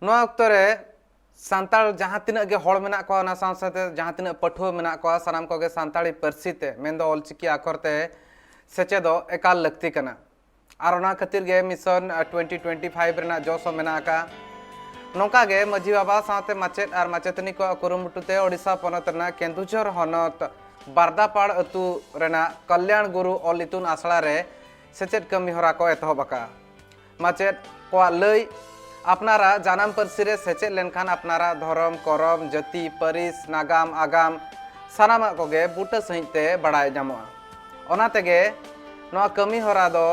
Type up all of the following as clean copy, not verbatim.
नोआ अक्तो रे सांताल जहां तिना गे हड़ मेना को ना साथ साथ जहां तिना पठुआ मेना को सानाम को गे सांताली पारसी ते मेन दो ऑलचिकी आखर ते सेचे दो एकाल लगती कना और ओना खातिर गे मिशन 2025 रेना जोसो मेना का नौका गे मजी बाबा साथे माचेत और माचेतनी को कुरुमुटुते ओडिशा पनत रेना केंदुझर हनत बारदापाड़ अतु रेना कल्याण गुरु ऑल इतुन आसड़ा रे सेचेत कमी हरा को एतहबका माचेत को लई अपनारा जानाम पारसी रे सेचेत लेनखान अपनारा धर्म करम जाति परिस नागाम आगाम सानामा कोगे बुटा सहिते बड़ाय जामोआ ओना तेगे नोआ कमी हरा दो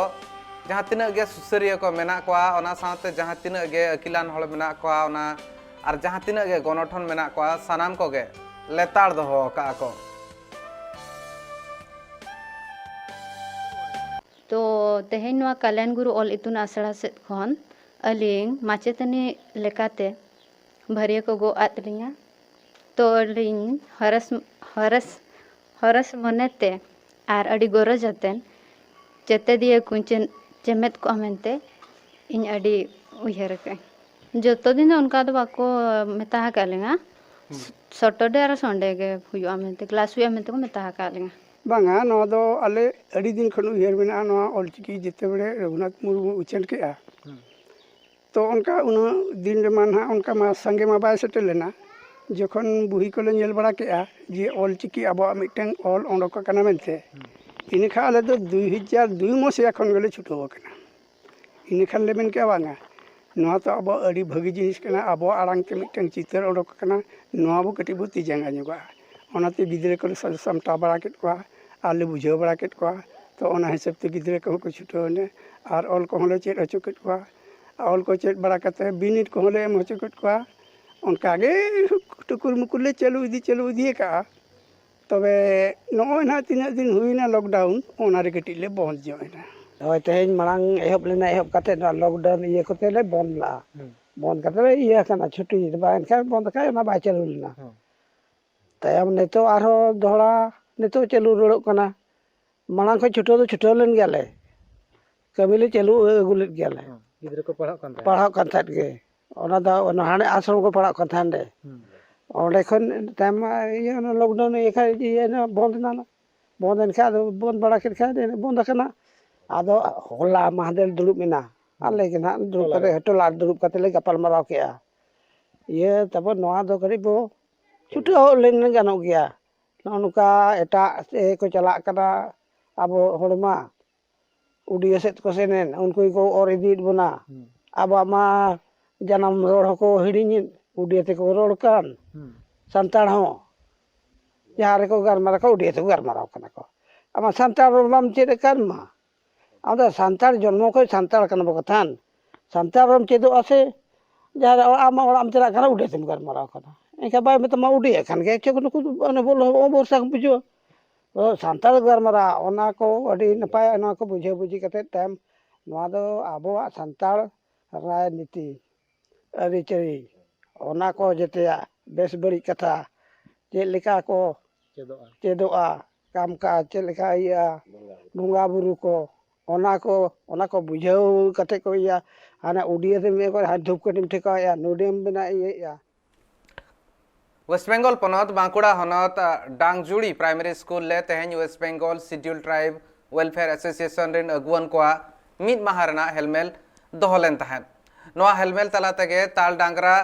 जहाँ तिना गे सुसरिया को मेना कोआ ओना साथे जहाँ तिना गे अकिलान हड़ मेना कोआ ओना और जहाँ तिना गे गणठन मेना कोआ सानाम कोगे लेताड़ दोहो का को। तो तेहेन नोआ कल्याण गुरु ऑल इतुन आसड़ा सेद खन अलिंग माचेतनी लेकाते भरिया को गो आतलिंगा तो अलिंग हरस मनेते आर अडी गरज आतेन जेते दिए कुंचन चेमेत को मेनते इन अडी उयहर के जतो दिन उनका तो बाको मेता कालेंगा सैटरडे और संडे के हुआ मेनते क्लास हुआ मेनते को मेता कालेंगा बांगा नोआ दो आले अड़ी दिन खन उयहर मेना नोआ ऑलचिकी जिते बड़े रघुनाथ मुर्मू उछल के तो उनका उन दिन रे मान उनका मा संगे मा बाय सेटल लेना जखन बुही को नेल बड़ा के जे ऑलचिकी अब मिटन ऑल ओंडक कना मेनते इनखा आले दो 2002 मसिया खन गले छुटो कना इनखान ले मेन के बांगा नोआ तो अब अड़ी भगी जिनिस कना अब आड़ांग ते मिटन चितर ओंडक कना नोआ बो कटी बो तिजांगा नुगा ओनाते गिदरे को सामटा बड़ा केट को आले बुझाव बड़ा केट को तो ओना हिसाब ते गिदरे को छुटो ने और ऑल को ले चेत अचो केट को ऑल को चेत बड़ा करते बिनिट को ले एम हचो केट को उनकागे टुकुर मुकुर चलू इदी का तबे नोय ना तीना दिन हुईना लॉकडाउन ओना रे कटी ले बंद जोइना होय तेहेन मांग एहब लेना एहब काते लॉकडाउन ये कोते ले बंद ला बंद काते ये कना छुट्टी बा एनका बंद का ना बा चलू लेना तायम नेतो आरो दोहरा नेतो चलू रोड़ो कना मांग को छुटो लेन गेले कमी ले चलू अगुलेत गेले गिदरे को पढ़ाव कान थात गे ओना दा ओना हाने आश्रम को पढ़ाव कान थान दे ओंडे खन तायम ये लॉकडाउन ये खा ये ना बंद ना बंद एनका बंद बड़ा के खा दे बंद कना आदो होला महादेल दुरुब मेना आले के ना दुरुब कते हटोला दुरुब कते ले गपाल माराव के ये तब नोआ दो करीबो छुटो लेन गानो गया नुका एटा से को चला कना अब हड़मा उड़िया सेत को सेनेन उनको को और इदी बना अब मा जन्म रोड को हिड़िन उड़िया ते को रोड कान संताड़ हो जहां रे को गरमारा को उड़िया ते गरमाराव कना को आमा संताड़ रोम चेद कान मा आदा संताड़ जन्म को संताड़ कना बकथान संताड़ रोम चेदो आसे जहां आमा ओराम चला कना उड़िया ते गरमाराव कना एका बाय में तमा उड़िया खान के चेक नुकु अने बोलो ओ बोरसा बुझो सानताल गरमारा ओना को अडी नपाय ओना को बुझे बुझी कते टाइम नोआ दो आबोआ सानताल राजनीति अरिचरी ओना को जते बेस बड़ी कथा जे लेका को चेदोआ काम का चे लेका या बुंगा बुरु को ओना को बुझाव कते को या हाना उड़िया से में को धूप कटिम ठेका या नोडियम बिना या वेस्ट बेंगल पनत बांकुड़ा हनत डांगजुड़ी प्राइमरी स्कूल ले तेहेन West Bengal scheduled tribe welfare association रेन अगुवन को मिद माहारना हेलमेल दोहलेन तहन नोआ हेलमेल तला तेगे ताल डांगरा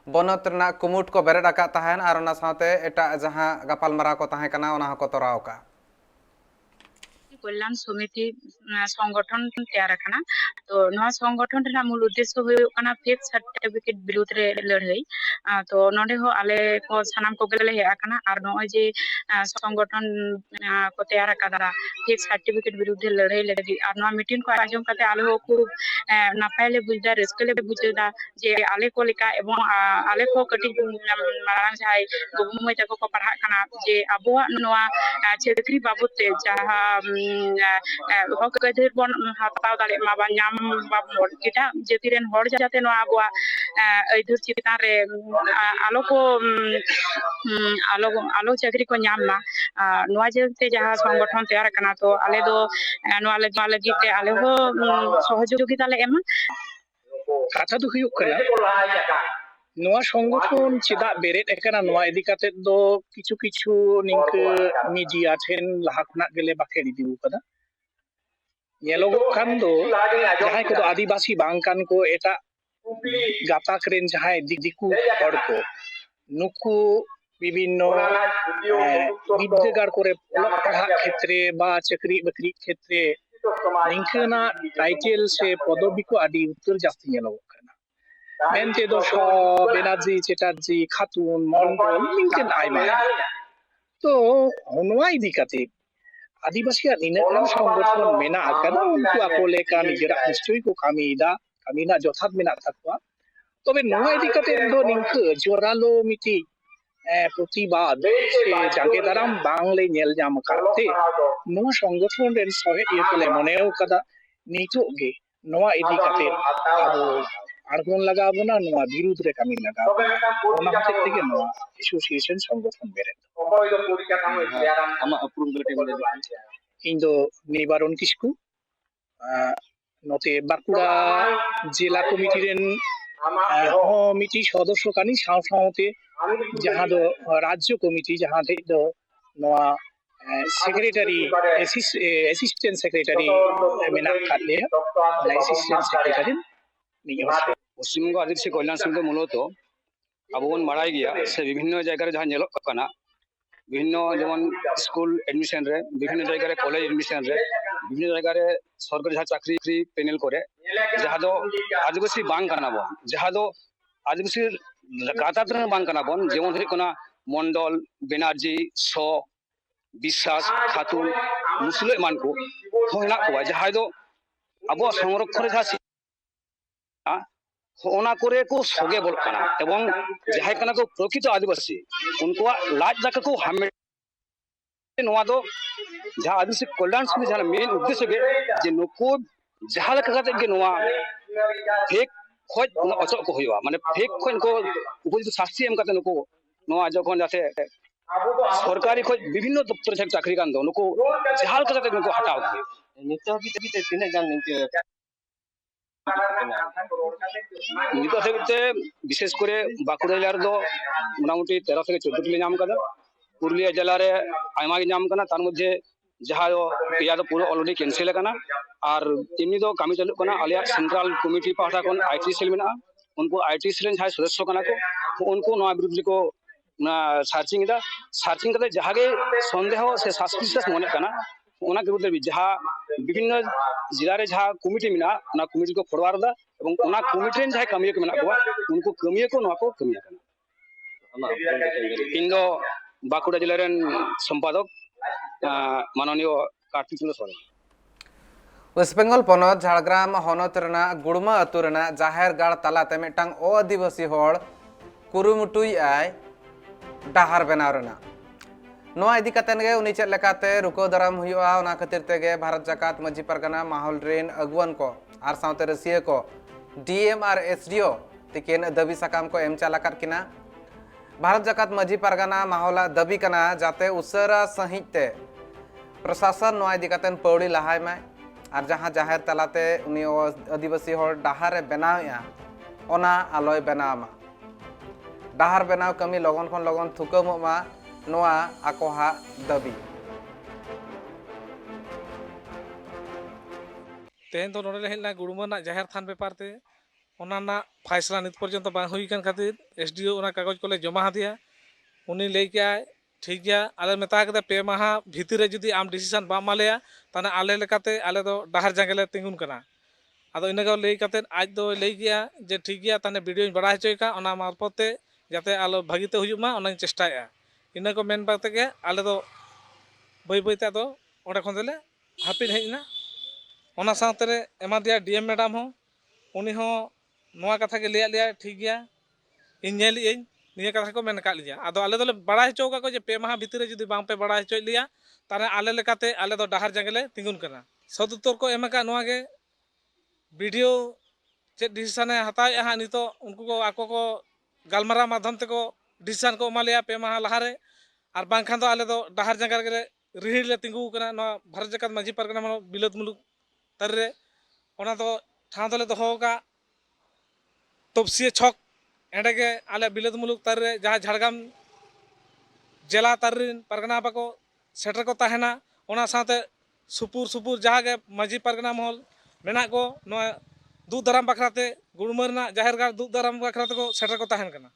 बनत रना कुमुट को बेरेड आका तहन आर ओना साथे एटा जहां गपाल मारा को तहे कना ओना को तोराव का कल्याण समिति संगठन तैयार करना तो नवा संगठन रे मूल उद्देश्य हो कना फेक सर्टिफिकेट विरुद्ध रे लड़ाई तो नोडे हो आले को सनाम को गले हे कना और नय जे संगठन को तैयार करा फेक सर्टिफिकेट विरुद्ध लड़ाई लगी और नवा मीटिंग को आयोजन करते आले हो को नापायले बुझदा रस्कले बुझदा जे आले को लेका एवं आले को कटी मारांग जाय गबुमय तको को पढ़ा कना जे अबो नवा चेकरी बाबत ते जहां हक गधेर बन हताव दाले माबा नाम बाबोर जेटा जेतिरेन हर जाते नो आबो ऐधुर चितान रे आलो को आलो चाकरी को नाम मा नोआ जेते जहां संगठन तैयार कना तो आले दो नोआ लगी ते आले हो सहयोगिता ले एमा ᱠᱟᱛᱷᱟ ᱫᱚ ᱦᱩᱭᱩᱜ ᱠᱟᱱᱟ ᱱᱚᱣᱟ ᱥᱚᱝᱜᱚᱴᱷᱚᱱ ᱪᱮᱫᱟᱜ ᱵᱮᱨᱮᱫ ᱟᱠᱟᱱᱟ ᱱᱚᱣᱟ ᱤᱫᱤ ᱠᱟᱛᱮᱫ ᱫᱚ ᱠᱤᱪᱷᱩ ᱱᱤᱝᱠᱟᱹ ᱢᱤᱰᱤᱭᱟ ᱴᱷᱮᱱ ᱞᱟᱦᱟ ᱠᱷᱚᱱᱟᱜ ᱜᱮᱞᱮ ᱵᱟᱠᱷᱮᱲ ᱤᱫᱤ ᱟᱠᱟᱫᱟ ᱧᱮᱞᱚᱜᱚᱜ ᱠᱷᱟᱱ ᱫᱚ ᱡᱟᱦᱟᱸᱭ ᱠᱚᱫᱚ ᱟᱹᱫᱤᱵᱟᱹᱥᱤ ᱵᱟᱝ ᱠᱟᱱ ᱠᱚ ᱮᱴᱟᱜ ᱜᱟᱛᱟᱠ ᱨᱮᱱ ᱡᱟᱦᱟᱸᱭ ᱫᱤᱠᱩ ᱦᱚᱲ ᱠᱚ ᱱᱩᱠᱩ ᱵᱤᱵᱷᱤᱱᱱᱚ বিদ্যাগার করে অলক পড়ার ক্ষেত্রে বা চাকরি বাকরি ক্ষেত্রে নিংখানাᱜ টাইটেল সে পদবি को আদি উত্তর জাস্তি ᱧᱮᱞᱚᱜᱚᱜ ᱠᱟᱱᱟ ᱢᱮᱱᱛᱮ ᱫᱚ বেনার্জি চ্যাটার্জি খাতুন মন্ডল নিংখান আইমা তো ᱱᱚᱣᱟ ᱤᱫᱤ ᱠᱟᱛᱮ আদিবাসীয়াᱜ ᱱᱤᱱᱟᱹᱜ ᱜᱟᱱ ᱥᱚᱝᱜᱚᱴᱷᱚᱱ ᱢᱮᱱᱟᱜ ᱟᱠᱟᱫᱟ ᱩᱱᱠᱩ ᱟᱠᱚ ᱞᱮᱠᱟ ᱱᱤᱡᱮᱨᱟᱜ ᱱᱤᱥᱪᱚᱭ ᱠᱚ ᱠᱟᱹᱢᱤᱭᱮᱫᱟ ᱠᱟᱹᱢᱤ ᱨᱮᱱᱟᱜ ᱡᱚᱛᱷᱟᱛ ᱢᱮᱱᱟᱜ ᱛᱟᱠᱚᱣᱟ তবে ᱱᱚᱣᱟ ᱤᱫᱤ ᱠᱟᱛᱮ ᱫᱚ ᱱᱤᱝᱠᱟᱹ ᱡᱳᱨᱟᱞᱳ ᱢᱤᱫᱴᱤᱡ প্রতিবাদ সে জাগে দারাম বাংলে ᱧᱮᱞ ᱧᱟᱢ ᱠᱟᱛᱮ ᱱᱚᱣᱟ ᱥᱚᱝᱜᱚᱴᱷᱚᱱ ᱨᱮᱱ ᱥᱚᱦᱮᱫᱤᱭᱟᱹ ᱠᱚᱞᱮ ᱢᱚᱱᱮᱣ ᱠᱟᱫᱟ ᱱᱤᱛᱚᱜ ᱜᱮ ᱱᱚᱣᱟ ᱤᱫᱤ ᱠᱟᱛᱮ ᱟᱵᱚ ᱟᱬᱜᱚᱱ ᱞᱟᱜᱟᱣ ᱵᱚᱱᱟ ᱱᱚᱣᱟ ᱵᱤᱨᱩᱫ ᱨᱮ ᱠᱟᱹᱢᱤ ᱞᱟᱜᱟᱣ ᱵᱚᱱᱟ ᱚᱱᱟ ᱦᱚᱛᱮᱡ ᱛᱮᱜᱮ ᱱᱚᱣᱟ ᱮᱥᱳᱥᱤᱭᱮᱥᱚᱱ ᱥᱚᱝᱜᱚᱴᱷᱚᱱ ᱵᱮᱨᱮᱫ ᱟᱢᱟᱜ ᱩᱯᱨᱩᱢ ᱠᱟᱹᱴᱤᱡ ᱤᱧ ᱫᱚ ᱱᱤᱵᱟᱨᱚᱱ ᱠᱤᱥᱠᱩ ᱱᱚᱛᱮ ᱵᱟᱸᱠᱩᱲᱟ ᱡᱮলা কমিটি রেন মিটি সদস্য কানি সাও সাওতে যাহা দো রাজ্য কমিটি যাহা তে দো নোয়া সেক্রেটারি অ্যাসিস্ট্যান্ট সেক্রেটারি মেনা কাটলে অ্যাসিস্ট্যান্ট সেক্রেটারি পশ্চিমবঙ্গ আদিবাসী কল্যাণ সমিতি মূলত আবো বন বাড়াই গিয়া সে বিভিন্ন জায়গায় যাহা ᱧᱮᱞᱚᱜ ᱠᱟᱱᱟ বিভিন্ন যেমন স্কুল এডমিশন রে বিভিন্ন জায়গায় কলেজ এডমিশন রে বিভিন্ন জায়গায় সরকারি যাহা চাকরি প্যানেল করে যাহা দো আদিবাসী বাং কানা বন যাহা দো আদিবাসী গাতাক রে বাং কানা বন যেমন হই কোনা মন্ডল বেনার্জি স বিশ্বাস খাতুন মুসলিম এমান কো হইনা কো যাহা দো আবো সংরক্ষণ রে যাহা ওনা করে কো সগে বল কানা এবং যাহাই কানা কো প্রকৃত আদিবাসী উনকোয়া লাজ দাকা কো হামে ᱱᱚᱣᱟ ᱫᱚ ᱡᱟᱦᱟᱸ ᱟᱹᱫᱤᱵᱟᱹᱥᱤ ᱠᱚᱞᱭᱟᱱ ᱥᱚᱢᱤᱛᱤ ᱡᱟᱦᱟᱸ ᱢᱮᱱ ᱩᱫᱽᱫᱮᱥᱥᱚ ᱜᱮ ᱡᱮ ᱱᱩᱠᱩ ᱡᱟᱦᱟᱸ ᱞᱮᱠᱟ ᱠᱟᱛᱮ ᱜᱮ ᱱᱚᱣᱟ ᱯᱷᱮᱠ ᱠᱷᱚᱡ ᱚᱪᱚᱜ ᱠᱚ ᱦᱩᱭᱩᱜᱼᱟ ᱢᱟᱱᱮ ᱯᱷᱮᱠ ᱠᱷᱚᱡ ᱱᱩᱠᱩ উপযুক্ত শাস্তি এম কাতে নুকু ᱱᱚᱣᱟ ᱡᱚᱠᱷᱚᱱ ᱡᱟᱛᱮ সরকারি খᱚᱡ বিভিন্ন দপ্তরে ᱡᱟᱦᱟᱸ ᱪᱟᱹᱠᱨᱤ ᱠᱟᱱ ᱫᱚ ᱱᱩᱠᱩ ᱡᱟᱦᱟᱸ ᱞᱮᱠᱟ ᱠᱟᱛᱮ ᱱᱩᱠᱩ ᱦᱟᱛᱟᱣ ᱠᱚ ᱱᱤᱛᱚᱜ ᱦᱟᱹᱵᱤᱡ ᱛᱮ ᱛᱤᱱᱟᱹᱜ ᱜᱟᱱ ᱱᱤᱝᱠᱟᱹ ᱱᱤᱛᱚᱜ ᱦᱟᱹᱵᱤᱡ ᱛᱮ বিশেষ করে বাঁকুড়া জেলা ᱨᱮᱫᱚ মোটামুটি 13 থেকে 14 টি ᱧᱟᱢ ᱠᱟᱫᱟ পুরুলিয়া জেলা রে আইমা ᱜᱮ ᱧᱟᱢ ᱠᱟᱱᱟ তার মধ্যে যাহা পেয়া ᱫᱚ পুরো অলরেডি ক্যান্সেল ᱠᱟᱱᱟ আর এমনি ᱫᱚ কামি চালুᱜ ᱠᱟᱱᱟ আলিয়া সেন্ট্রাল কমিটি পাহটা কোন আইটি সেল মেনা उनको आईटी सेल जहां सदस्य कना को उनको नवा विरुद्ध को सार्चिंग दा सार्चिंग करते जहां गे संदेह से सस्पिशियस मने कना ओना के विरुद्ध जहां विभिन्न जिला रे जहां कमिटी मेना ना कमिटी को फरवार दा एवं ओना कमिटी रे जहां कमिया को मेना को उनको कमिया को नवा को कमिया कना इन दो बांकुड़ा जिला रेन संपादक माननीय कार्तिक चंद्र सोरेन वेस्ट बेंगल पनत झाड़ग्राम हनत रेना गुड़मा अतु रेना जाहेर गाड़ तालाते मिटांग आदिवासी हड़ कुरुमुटुई आय डाहार बनाव रेना नोआ इदी कातेन गे उनी चेद लेकाते रुको दाराम हुयुआ ओना खातिर तेगे भारत जाकात मांझी पारगाना माहौल रेन अगुवान को आर सावते रसिया को डीएम आर एसडीओ तिकिन दाबी साकाम को एम चालाकात किना भारत जाकात मांझी पारगाना माहौला दाबी कना जाते उसरा सहिते प्रशासन नोआ इदी कातेन पौड़ी लहाय माय और जहाँ जाहिर तलाते उनी आदिवासी हर डाहार बनाया ओना आलोय बनामा डाहार बनाव कमी लगन खन लगन थुकममा नोआ आकोहा दाबी तेहन तो नोडे हेलना गुड़मा ना जाहिर थान बेपार ते ओना ना फैसला नित पर्यंत बांग हुई कान खातिर एसडीओ ओना कागज कोले जमा हदिया उनी लई के ठीक गया आले मेता के पे माहा भीतर जुदी आम डिसीजन बा मालेया ताने आले लेकाते आले दो डाहर जांगले तिंगुन कना आदो इनगा लई काते आज दो लई गया जे ठीक गया ताने वीडियो बड़ा हचोय का ओना मार्फते जाते आलो भागीते हुजुमा ओना चेष्टाया इना को मेन बाते के आले दो बई बईते दो ओडे खन देले हापिन हेजना ओना सावते रे एमा दिया डीएम मैडम हो उनी हो नोआ कथा के लिया ठीक गया इन नेली इन निया कथा को मेन का लिया आदो आले दोले बड़ा हचो का को जे पे माहा भीतर जुदी बांग पे बड़ा हचो लिया ताने आले लेकाते आले दो डाहर जांगले तिंगुन कना सद उत्तर को एमका नोआ गे वीडियो चे डिसीजन हताय हा नितो उनको को आको को गालमारा माध्यम ते को डिसीजन को मालिया पे माहा लहारे और बांग खान दो आले दो डाहर जांगल गे रिहिर ले तिंगु कना नोआ भारत जाकात मांझी पारगाना बिलोत मुलुक तररे ओना दो ठाव दोले दोहो का तपसिया छक एंडेगे आले बिलद मुलुक तारे जहाँ झाड़ग्राम जिला तारे परगना बाको सेटर को ताहेना ओना साथे सुपुर सुपुर जहाँ के माजी परगना महल मेना को नोआ दूध दाराम बखराते गुड़मरना जाहिर गाड़ दूध दाराम बखराते को सेटर को ताहेन कना।